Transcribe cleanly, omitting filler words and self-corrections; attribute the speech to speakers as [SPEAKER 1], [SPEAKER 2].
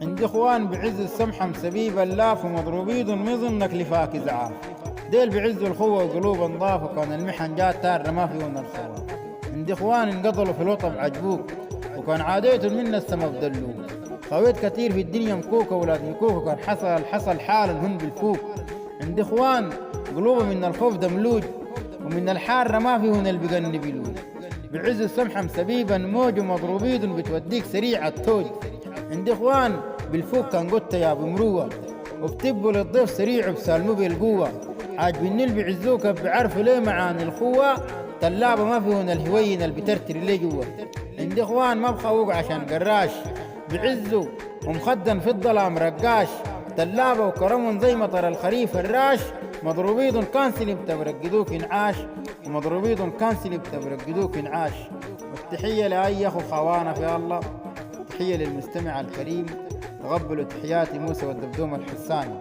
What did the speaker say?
[SPEAKER 1] عندي اخوان بعز السمحة مسبيب اللاف ومضروبيد مظنك لفاك زعاف. ديل بعزوا الخوة وقلوب نضاف، وكان المحن جات تار ما فيهن الخوة. عندي اخوان انقضلوا في الوطب عجبوك، وكان عاديتهم من السما بدلوك. خويت كتير في الدنيا مكوكة ولاد مكوك، وكان حصل حال هن بالفوق. عندي اخوان قلوبهم من الخوف دملوج، ومن الحارة ما فيهن البقن بلوج. بعز السمحة مسبيبا موج ومضروبيد بتوديك سريع التوج. عندي اخوان بالفوق كان قلت يا بمروة، وبتبوا للضيف سريع وبسالموا بالقوة. عاجبني اللي بيعزوك بعرفوا ليه معاني الخوة، طلابة ما فيهن الهوين اللي بترتري ليه جوا. عندي اخوان ما بخوق عشان قراش، بعزوا ومخدن في الظلام رقاش. طلابة وكرم زي مطر الخريف الراش، مضروبيد كانسل بتبرقدوك انعاش، ومضروبيد كانسل بتبرقدوك انعاش. والتحية لأي أخو خوانا في الله، تحية للمستمع الكريم، تقبلوا تحياتي موسى والدبدوم الحساني.